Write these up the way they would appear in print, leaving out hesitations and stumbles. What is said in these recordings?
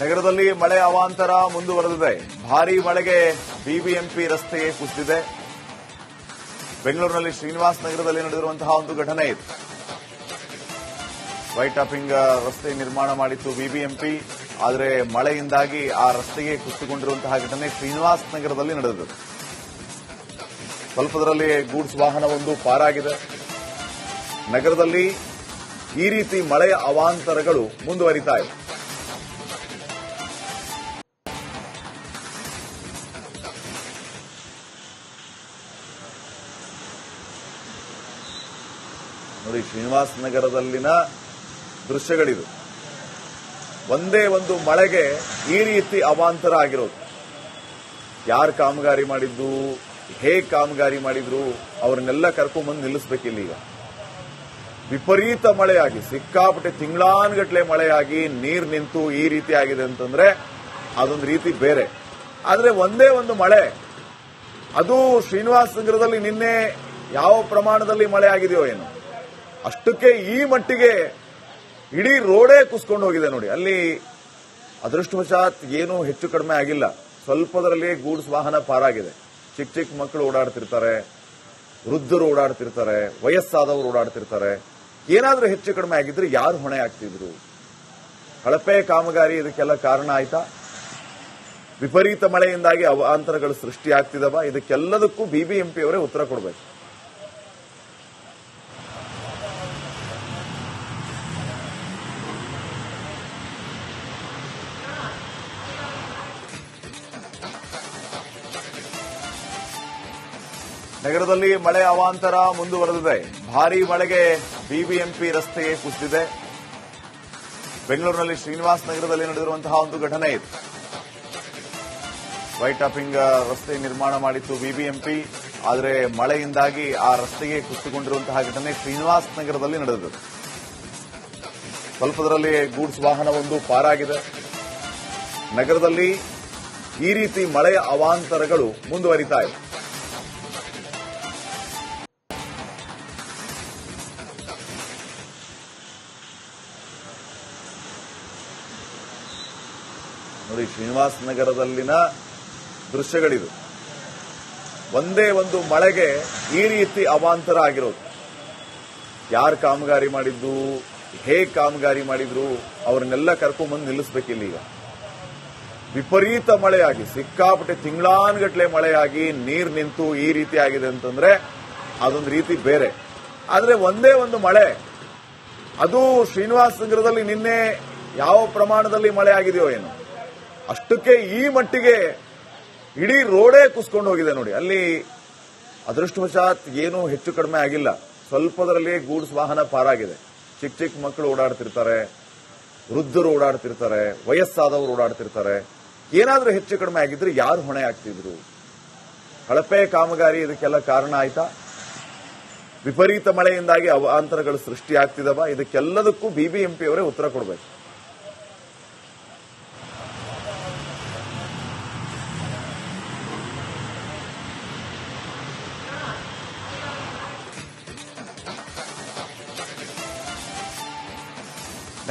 ನಗರದಲ್ಲಿ ಮಳೆ ಅವಾಂತರ ಮುಂದುವರೆದಿದೆ. ಭಾರೀ ಮಳೆಗೆ ಬಿಬಿಎಂಪಿ ರಸ್ತೆಗೆ ಕುಸಿದಿದೆ. ಬೆಂಗಳೂರಿನಲ್ಲಿ ಶ್ರೀನಿವಾಸ್ ನಗರದಲ್ಲಿ ನಡೆದಿರುವಂತಹ ಒಂದು ಘಟನೆ ಇದು. ವೈಟ್ ಟಾಪಿಂಗ್ ರಸ್ತೆ ನಿರ್ಮಾಣ ಮಾಡಿತ್ತು ಬಿಬಿಎಂಪಿ. ಆದರೆ ಮಳೆಯಿಂದಾಗಿ ಆ ರಸ್ತೆಗೆ ಕುಸಿತುಕೊಂಡಿರುವಂತಹ ಘಟನೆ ಶ್ರೀನಿವಾಸ್ ನಗರದಲ್ಲಿ ನಡೆದಿದೆ. ಸ್ವಲ್ಪದರಲ್ಲಿ ಗೂಡ್ಸ್ ವಾಹನವೊಂದು ಪಾರಾಗಿದೆ. ನಗರದಲ್ಲಿ ಈ ರೀತಿ ಮಳೆಯ ಅವಾಂತರಗಳು ಮುಂದುವರಿತಾ ಇದೆ. ನೋಡಿ, ಶ್ರೀನಿವಾಸ್ ನಗರದಲ್ಲಿನ ದೃಶ್ಯಗಳಿದು. ಒಂದೇ ಒಂದು ಮಳೆಗೆ ಈ ರೀತಿ ಅವಾಂತರ ಆಗಿರೋದು. ಯಾರು ಕಾಮಗಾರಿ ಮಾಡಿದ್ದು, ಹೇಗೆ ಕಾಮಗಾರಿ ಮಾಡಿದ್ರು, ಅವ್ರನ್ನೆಲ್ಲ ಕರ್ಕೊಂಡ್ಬಂದು ನಿಲ್ಲಿಸಬೇಕಿಲ್ಲ. ಈಗ ವಿಪರೀತ ಮಳೆಯಾಗಿ, ಸಿಕ್ಕಾಪಟ್ಟೆ ತಿಂಗಳಾನ್ಗಟ್ಲೆ ಮಳೆಯಾಗಿ ನೀರು ನಿಂತು ಈ ರೀತಿ ಆಗಿದೆ ಅಂತಂದ್ರೆ ಅದೊಂದು ರೀತಿ ಬೇರೆ. ಆದ್ರೆ ಒಂದೇ ಒಂದು ಮಳೆ, ಅದು ಶ್ರೀನಿವಾಸ್ ನಗರದಲ್ಲಿ ನಿನ್ನೆ ಯಾವ ಪ್ರಮಾಣದಲ್ಲಿ ಮಳೆ ಆಗಿದೆಯೋ ಏನು, ಅಷ್ಟಕ್ಕೆ ಈ ಮಟ್ಟಿಗೆ ಇಡೀ ರೋಡೇ ಕುಸ್ಕೊಂಡು ಹೋಗಿದೆ. ನೋಡಿ, ಅಲ್ಲಿ ಅದೃಷ್ಟವಶಾತ್ ಏನೂ ಹೆಚ್ಚು ಕಡಿಮೆ ಆಗಿಲ್ಲ. ಸ್ವಲ್ಪದರಲ್ಲಿ ಗೂಡ್ಸ್ ವಾಹನ ಪಾರಾಗಿದೆ. ಚಿಕ್ಕ ಚಿಕ್ಕ ಮಕ್ಕಳು ಓಡಾಡ್ತಿರ್ತಾರೆ, ವೃದ್ಧರು ಓಡಾಡ್ತಿರ್ತಾರೆ, ವಯಸ್ಸಾದವರು ಓಡಾಡ್ತಿರ್ತಾರೆ. ಏನಾದರೂ ಹೆಚ್ಚು ಕಡಿಮೆ ಆಗಿದ್ರೆ ಯಾರು ಹೊಣೆ ಆಗ್ತಿದ್ರು? ಕಳಪೆ ಕಾಮಗಾರಿ ಇದಕ್ಕೆಲ್ಲ ಕಾರಣ ಆಯ್ತಾ? ವಿಪರೀತ ಮಳೆಯಿಂದಾಗಿ ಅವಾಂತರಗಳು ಸೃಷ್ಟಿಯಾಗ್ತಿದವ? ಇದಕ್ಕೆಲ್ಲದಕ್ಕೂ ಬಿಬಿಎಂಪಿ ಅವರೇ ಉತ್ತರ ಕೊಡಬೇಕು. ನಗರದಲ್ಲಿ ಮಳೆ ಅವಾಂತರ ಮುಂದುವರೆದಿದೆ. ಭಾರೀ ಮಳೆಗೆ ಬಿಬಿಎಂಪಿ ರಸ್ತೆಗೆ ಕುಸಿದಿದೆ. ಬೆಂಗಳೂರಿನಲ್ಲಿ ಶ್ರೀನಿವಾಸ್ ನಗರದಲ್ಲಿ ನಡೆದಿರುವಂತಹ ಒಂದು ಘಟನೆ ಇದು. ವೈಟ್ ಟಾಪಿಂಗ್ ರಸ್ತೆ ನಿರ್ಮಾಣ ಮಾಡಿತ್ತು ಬಿಬಿಎಂಪಿ. ಆದರೆ ಮಳೆಯಿಂದಾಗಿ ಆ ರಸ್ತೆಗೆ ಕುಸಿತುಕೊಂಡಿರುವಂತಹ ಘಟನೆ ಶ್ರೀನಿವಾಸ್ ನಗರದಲ್ಲಿ ನಡೆದಿದೆ. ಸ್ವಲ್ಪದರಲ್ಲಿ ಗೂಡ್ಸ್ ವಾಹನವೊಂದು ಪಾರಾಗಿದೆ. ನಗರದಲ್ಲಿ ಈ ರೀತಿ ಮಳೆಯ ಅವಾಂತರಗಳು ಮುಂದುವರಿತಾ ಇದೆ. ನೋಡಿ, ಶ್ರೀನಿವಾಸ್ ನಗರದಲ್ಲಿನ ದೃಶ್ಯಗಳಿದು. ಒಂದೇ ಒಂದು ಮಳೆಗೆ ಈ ರೀತಿ ಅವಾಂತರ ಆಗಿರೋದು. ಯಾರು ಕಾಮಗಾರಿ ಮಾಡಿದ್ದು, ಹೇಗೆ ಕಾಮಗಾರಿ ಮಾಡಿದ್ರು, ಅವ್ರನ್ನೆಲ್ಲ ಕರ್ಕೊಂಡ್ಬಂದು ನಿಲ್ಲಿಸಬೇಕಿಲ್ಲ. ಈಗ ವಿಪರೀತ ಮಳೆಯಾಗಿ, ಸಿಕ್ಕಾಪಟ್ಟೆ ತಿಂಗಳಾನ್ಗಟ್ಲೆ ಮಳೆಯಾಗಿ ನೀರು ನಿಂತು ಈ ರೀತಿ ಆಗಿದೆ ಅಂತಂದ್ರೆ ಅದೊಂದು ರೀತಿ ಬೇರೆ. ಆದ್ರೆ ಒಂದೇ ಒಂದು ಮಳೆ, ಅದು ಶ್ರೀನಿವಾಸ್ ನಗರದಲ್ಲಿ ನಿನ್ನೆ ಯಾವ ಪ್ರಮಾಣದಲ್ಲಿ ಮಳೆ ಆಗಿದೆಯೋ ಏನು, ಅಷ್ಟಕ್ಕೆ ಈ ಮಟ್ಟಿಗೆ ಇಡೀ ರೋಡೇ ಕುಸ್ಕೊಂಡು ಹೋಗಿದೆ. ನೋಡಿ, ಅಲ್ಲಿ ಅದೃಷ್ಟವಶಾತ್ ಏನೂ ಹೆಚ್ಚು ಕಡಿಮೆ ಆಗಿಲ್ಲ. ಸ್ವಲ್ಪದರಲ್ಲಿ ಗೂಡ್ಸ್ ವಾಹನ ಪಾರಾಗಿದೆ. ಚಿಕ್ಕ ಚಿಕ್ಕ ಮಕ್ಕಳು ಓಡಾಡ್ತಿರ್ತಾರೆ, ವೃದ್ಧರು ಓಡಾಡ್ತಿರ್ತಾರೆ, ವಯಸ್ಸಾದವರು ಓಡಾಡ್ತಿರ್ತಾರೆ. ಏನಾದರೂ ಹೆಚ್ಚು ಕಡಿಮೆ ಆಗಿದ್ರೆ ಯಾರು ಹೊಣೆ ಆಗ್ತಿದ್ರು? ಕಳಪೆ ಕಾಮಗಾರಿ ಇದಕ್ಕೆಲ್ಲ ಕಾರಣ ಆಯ್ತಾ? ವಿಪರೀತ ಮಳೆಯಿಂದಾಗಿ ಅವಾಂತರಗಳು ಸೃಷ್ಟಿಯಾಗ್ತಿದವ? ಇದಕ್ಕೆಲ್ಲದಕ್ಕೂ ಬಿಬಿಎಂಪಿ ಅವರೇ ಉತ್ತರ ಕೊಡಬೇಕು.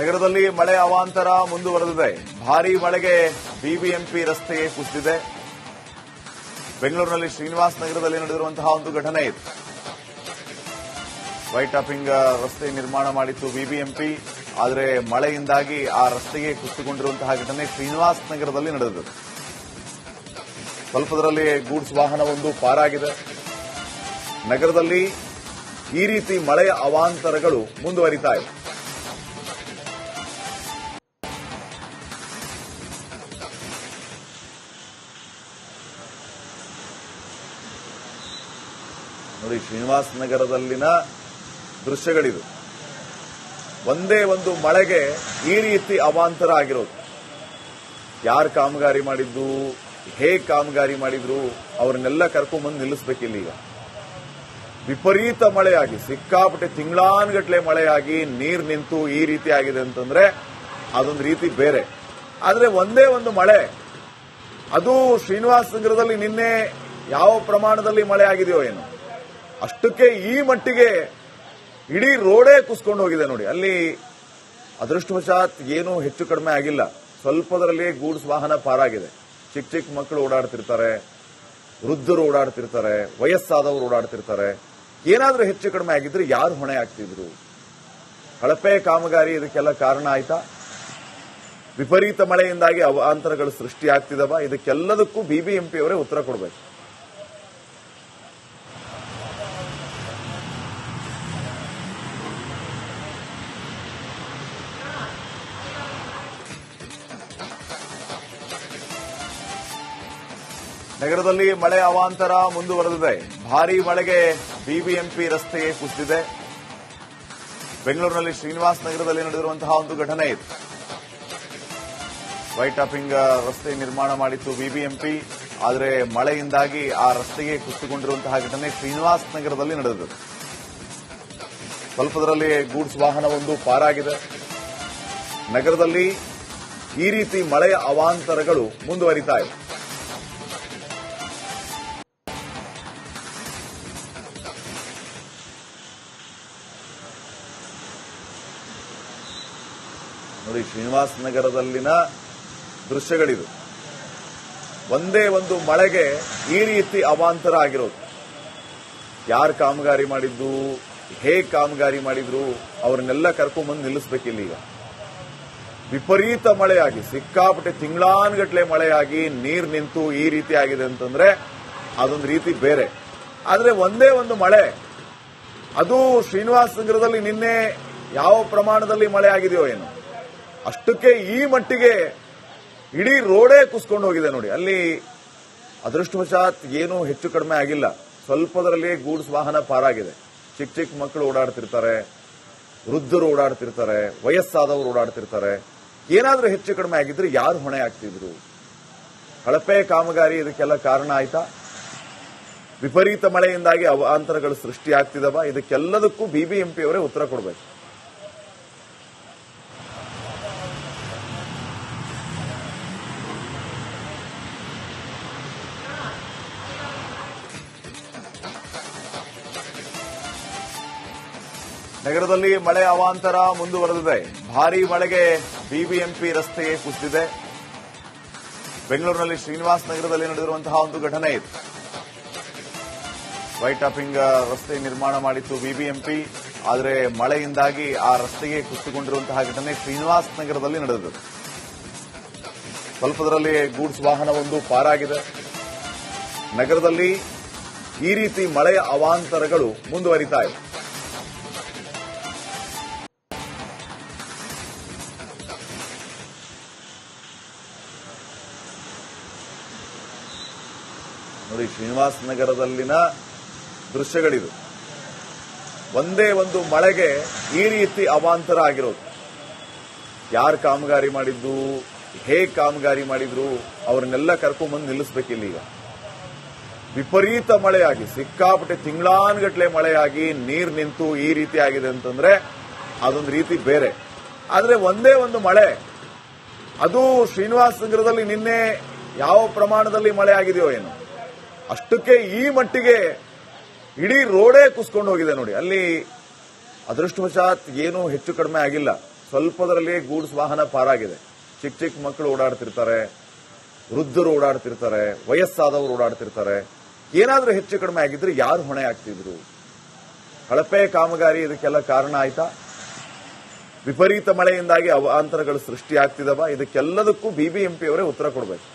ನಗರದಲ್ಲಿ ಮಳೆ ಅವಾಂತರ ಮುಂದುವರೆದಿದೆ. ಭಾರೀ ಮಳೆಗೆ ಬಿಬಿಎಂಪಿ ರಸ್ತೆಗೆ ಕುಸಿದಿದೆ. ಬೆಂಗಳೂರಿನಲ್ಲಿ ಶ್ರೀನಿವಾಸ್ ನಗರದಲ್ಲಿ ನಡೆದಿರುವಂತಹ ಒಂದು ಘಟನೆ ಇದು. ವೈಟ್ ಟಾಪಿಂಗ್ ರಸ್ತೆ ನಿರ್ಮಾಣ ಮಾಡಿತ್ತು ಬಿಬಿಎಂಪಿ. ಆದರೆ ಮಳೆಯಿಂದಾಗಿ ಆ ರಸ್ತೆಗೆ ಕುಸಿತುಕೊಂಡಿರುವಂತಹ ಘಟನೆ ಶ್ರೀನಿವಾಸ್ ನಗರದಲ್ಲಿ ನಡೆದಿದೆ. ಸ್ವಲ್ಪದರಲ್ಲಿ ಗೂಡ್ಸ್ ವಾಹನವೊಂದು ಪಾರಾಗಿದೆ. ನಗರದಲ್ಲಿ ಈ ರೀತಿ ಮಳೆಯ ಅವಾಂತರಗಳು ಮುಂದುವರಿತಾ ಇದೆ. ನೋಡಿ, ಶ್ರೀನಿವಾಸ್ ನಗರದಲ್ಲಿನ ದೃಶ್ಯಗಳಿದು. ಒಂದೇ ಒಂದು ಮಳೆಗೆ ಈ ರೀತಿ ಅವಾಂತರ ಆಗಿರೋದು. ಯಾರು ಕಾಮಗಾರಿ ಮಾಡಿದ್ದು, ಹೇಗೆ ಕಾಮಗಾರಿ ಮಾಡಿದ್ರು, ಅವ್ರನ್ನೆಲ್ಲ ಕರ್ಕೊಂಡ್ಬಂದು ನಿಲ್ಲಿಸಬೇಕಿಲ್ಲ. ಈಗ ವಿಪರೀತ ಮಳೆಯಾಗಿ, ಸಿಕ್ಕಾಪಟ್ಟೆ ತಿಂಗಳಾನ್ಗಟ್ಲೆ ಮಳೆಯಾಗಿ ನೀರು ನಿಂತು ಈ ರೀತಿ ಆಗಿದೆ ಅಂತಂದ್ರೆ ಅದೊಂದು ರೀತಿ ಬೇರೆ. ಆದ್ರೆ ಒಂದೇ ಒಂದು ಮಳೆ, ಅದು ಶ್ರೀನಿವಾಸ್ ನಗರದಲ್ಲಿ ನಿನ್ನೆ ಯಾವ ಪ್ರಮಾಣದಲ್ಲಿ ಮಳೆ ಆಗಿದೆಯೋ ಏನು, ಅಷ್ಟಕ್ಕೆ ಈ ಮಟ್ಟಿಗೆ ಇಡೀ ರೋಡೇ ಕುಸ್ಕೊಂಡು ಹೋಗಿದೆ. ನೋಡಿ, ಅಲ್ಲಿ ಅದೃಷ್ಟವಶಾತ್ ಏನೂ ಹೆಚ್ಚು ಕಡಿಮೆ ಆಗಿಲ್ಲ. ಸ್ವಲ್ಪದರಲ್ಲಿಯೇ ಗೂಡ್ಸ್ ವಾಹನ ಪಾರಾಗಿದೆ. ಚಿಕ್ಕ ಚಿಕ್ಕ ಮಕ್ಕಳು ಓಡಾಡ್ತಿರ್ತಾರೆ, ವೃದ್ಧರು ಓಡಾಡ್ತಿರ್ತಾರೆ, ವಯಸ್ಸಾದವರು ಓಡಾಡ್ತಿರ್ತಾರೆ. ಏನಾದ್ರೂ ಹೆಚ್ಚು ಕಡಿಮೆ ಆಗಿದ್ರೆ ಯಾರು ಹೊಣೆ ಆಗ್ತಿದ್ರು? ಕಳಪೆ ಕಾಮಗಾರಿ ಇದಕ್ಕೆಲ್ಲ ಕಾರಣ ಆಯ್ತಾ? ವಿಪರೀತ ಮಳೆಯಿಂದಾಗಿ ಅವಾಂತರಗಳು ಸೃಷ್ಟಿಯಾಗ್ತಿದವ? ಇದಕ್ಕೆಲ್ಲದಕ್ಕೂ ಬಿಬಿಎಂಪಿ ಅವರೇ ಉತ್ತರ ಕೊಡಬೇಕು. ನಗರದಲ್ಲಿ ಮಳೆ ಅವಾಂತರ ಮುಂದುವರೆದಿದೆ. ಭಾರೀ ಮಳೆಗೆ ಬಿಬಿಎಂಪಿ ರಸ್ತೆಗೆ ಕುಸಿದಿದೆ. ಬೆಂಗಳೂರಿನಲ್ಲಿ ಶ್ರೀನಿವಾಸ್ ನಗರದಲ್ಲಿ ನಡೆದಿರುವಂತಹ ಒಂದು ಘಟನೆ ಇದು. ವೈಟ್ ಟಾಪಿಂಗ್ ರಸ್ತೆ ನಿರ್ಮಾಣ ಮಾಡಿತ್ತು ಬಿಬಿಎಂಪಿ. ಆದರೆ ಮಳೆಯಿಂದಾಗಿ ಆ ರಸ್ತೆಗೆ ಕುಸಿತಗೊಂಡಿರುವಂತಹ ಘಟನೆ ಶ್ರೀನಿವಾಸ್ ನಗರದಲ್ಲಿ ನಡೆದಿದೆ. ಸ್ವಲ್ಪದರಲ್ಲಿ ಗೂಡ್ಸ್ ವಾಹನವೊಂದು ಪಾರಾಗಿದೆ. ನಗರದಲ್ಲಿ ಈ ರೀತಿ ಮಳೆಯ ಅವಾಂತರಗಳು ಮುಂದುವರಿತಾ ಇದೆ. ನೋಡಿ, ಶ್ರೀನಿವಾಸ್ ನಗರದಲ್ಲಿನ ದೃಶ್ಯಗಳಿದು. ಒಂದೇ ಒಂದು ಮಳೆಗೆ ಈ ರೀತಿ ಅವಾಂತರ ಆಗಿರೋದು. ಯಾರು ಕಾಮಗಾರಿ ಮಾಡಿದ್ದು, ಹೇಗೆ ಕಾಮಗಾರಿ ಮಾಡಿದ್ರು, ಅವರನ್ನೆಲ್ಲ ಕರ್ಕೊಂಡ್ಬಂದು ನಿಲ್ಲಿಸಬೇಕಿಲ್ಲ. ಈಗ ವಿಪರೀತ ಮಳೆಯಾಗಿ, ಸಿಕ್ಕಾಪಟ್ಟೆ ತಿಂಗಳಾನ್ಗಟ್ಲೆ ಮಳೆಯಾಗಿ ನೀರು ನಿಂತು ಈ ರೀತಿ ಆಗಿದೆ ಅಂತಂದ್ರೆ ಅದೊಂದು ರೀತಿ ಬೇರೆ. ಆದ್ರೆ ಒಂದೇ ಒಂದು ಮಳೆ, ಅದು ಶ್ರೀನಿವಾಸ್ ನಗರದಲ್ಲಿ ನಿನ್ನೆ ಯಾವ ಪ್ರಮಾಣದಲ್ಲಿ ಮಳೆ ಆಗಿದೆಯೋ ಏನು, ಅಷ್ಟಕ್ಕೆ ಈ ಮಟ್ಟಿಗೆ ಇಡೀ ರೋಡೇ ಕುಸ್ಕೊಂಡು ಹೋಗಿದೆ. ನೋಡಿ, ಅಲ್ಲಿ ಅದೃಷ್ಟವಶಾತ್ ಏನೂ ಹೆಚ್ಚು ಕಡಿಮೆ ಆಗಿಲ್ಲ. ಸ್ವಲ್ಪದರಲ್ಲಿಯೇ ಗೂಡ್ಸ್ ವಾಹನ ಪಾರಾಗಿದೆ. ಚಿಕ್ಕ ಚಿಕ್ಕ ಮಕ್ಕಳು ಓಡಾಡ್ತಿರ್ತಾರೆ, ವೃದ್ಧರು ಓಡಾಡ್ತಿರ್ತಾರೆ, ವಯಸ್ಸಾದವರು ಓಡಾಡ್ತಿರ್ತಾರೆ. ಏನಾದ್ರೂ ಹೆಚ್ಚು ಕಡಿಮೆ ಆಗಿದ್ರೆ ಯಾರು ಹೊಣೆ ಆಗ್ತಿದ್ರು? ಕಳಪೆ ಕಾಮಗಾರಿ ಇದಕ್ಕೆಲ್ಲ ಕಾರಣ ಆಯ್ತಾ? ವಿಪರೀತ ಮಳೆಯಿಂದಾಗಿ ಅವಾಂತರಗಳು ಸೃಷ್ಟಿಯಾಗ್ತಿದವ? ಇದಕ್ಕೆಲ್ಲದಕ್ಕೂ ಬಿಬಿಎಂಪಿ ಅವರೇ ಉತ್ತರ ಕೊಡಬೇಕು. ನಗರದಲ್ಲಿ ಮಳೆ ಅವಾಂತರ ಮುಂದುವರೆದಿದೆ. ಭಾರೀ ಮಳೆಗೆ ಬಿಬಿಎಂಪಿ ರಸ್ತೆಗೆ ಕುಸಿದಿದೆ. ಬೆಂಗಳೂರಿನಲ್ಲಿ ಶ್ರೀನಿವಾಸ್ ನಗರದಲ್ಲಿ ನಡೆದಿರುವಂತಹ ಒಂದು ಘಟನೆ ಇದು. ವೈಟ್ ಟಾಪಿಂಗ್ ರಸ್ತೆ ನಿರ್ಮಾಣ ಮಾಡಿತ್ತು ಬಿಬಿಎಂಪಿ. ಆದರೆ ಮಳೆಯಿಂದಾಗಿ ಆ ರಸ್ತೆಗೆ ಕುಸಿತಗೊಂಡಿರುವಂತಹ ಘಟನೆ ಶ್ರೀನಿವಾಸ್ ನಗರದಲ್ಲಿ ನಡೆದಿದೆ. ಸ್ವಲ್ಪದರಲ್ಲಿ ಗೂಡ್ಸ್ ವಾಹನವೊಂದು ಪಾರಾಗಿದೆ. ನಗರದಲ್ಲಿ ಈ ರೀತಿ ಮಳೆಯ ಅವಾಂತರಗಳು ಮುಂದುವರಿತಾ ಇದೆ. ನೋಡಿ, ಶ್ರೀನಿವಾಸ್ ನಗರದಲ್ಲಿನ ದೃಶ್ಯಗಳಿದು. ಒಂದೇ ಒಂದು ಮಳೆಗೆ ಈ ರೀತಿ ಅವಾಂತರ ಆಗಿರೋದು. ಯಾರು ಕಾಮಗಾರಿ ಮಾಡಿದ್ದು, ಹೇಗೆ ಕಾಮಗಾರಿ ಮಾಡಿದ್ರು, ಅವರನ್ನೆಲ್ಲ ಕರ್ಕೊಂಡ್ಬಂದು ನಿಲ್ಲಿಸಬೇಕಿಲ್ಲ. ಈಗ ವಿಪರೀತ ಮಳೆಯಾಗಿ, ಸಿಕ್ಕಾಪಟ್ಟೆ ತಿಂಗಳಾನ್ಗಟ್ಲೆ ಮಳೆಯಾಗಿ ನೀರು ನಿಂತು ಈ ರೀತಿ ಆಗಿದೆ ಅಂತಂದ್ರೆ ಅದೊಂದು ರೀತಿ ಬೇರೆ. ಆದ್ರೆ ಒಂದೇ ಒಂದು ಮಳೆ, ಅದು ಶ್ರೀನಿವಾಸ್ ನಗರದಲ್ಲಿ ನಿನ್ನೆ ಯಾವ ಪ್ರಮಾಣದಲ್ಲಿ ಮಳೆ ಆಗಿದೆಯೋ ಏನು, ಅಷ್ಟಕ್ಕೆ ಈ ಮಟ್ಟಿಗೆ ಇಡೀ ರೋಡೇ ಕುಸ್ಕೊಂಡು ಹೋಗಿದೆ. ನೋಡಿ, ಅಲ್ಲಿ ಅದೃಷ್ಟವಶಾತ್ ಏನೂ ಹೆಚ್ಚು ಕಡಿಮೆ ಆಗಿಲ್ಲ. ಸ್ವಲ್ಪದರಲ್ಲಿಯೇ ಗೂಡ್ಸ್ ವಾಹನ ಪಾರಾಗಿದೆ. ಚಿಕ್ಕ ಚಿಕ್ಕ ಮಕ್ಕಳು ಓಡಾಡ್ತಿರ್ತಾರೆ, ವೃದ್ಧರು ಓಡಾಡ್ತಿರ್ತಾರೆ, ವಯಸ್ಸಾದವರು ಓಡಾಡ್ತಿರ್ತಾರೆ. ಏನಾದ್ರೂ ಹೆಚ್ಚು ಕಡಿಮೆ ಆಗಿದ್ರೆ ಯಾರು ಹೊಣೆ ಆಗ್ತಿದ್ರು? ಕಳಪೆ ಕಾಮಗಾರಿ ಇದಕ್ಕೆಲ್ಲ ಕಾರಣ ಆಯ್ತಾ? ವಿಪರೀತ ಮಳೆಯಿಂದಾಗಿ ಅವಾಂತರಗಳು ಸೃಷ್ಟಿಯಾಗ್ತಿದವ? ಇದಕ್ಕೆಲ್ಲದಕ್ಕೂ ಬಿಬಿಎಂಪಿ ಅವರೇ ಉತ್ತರ ಕೊಡಬೇಕು.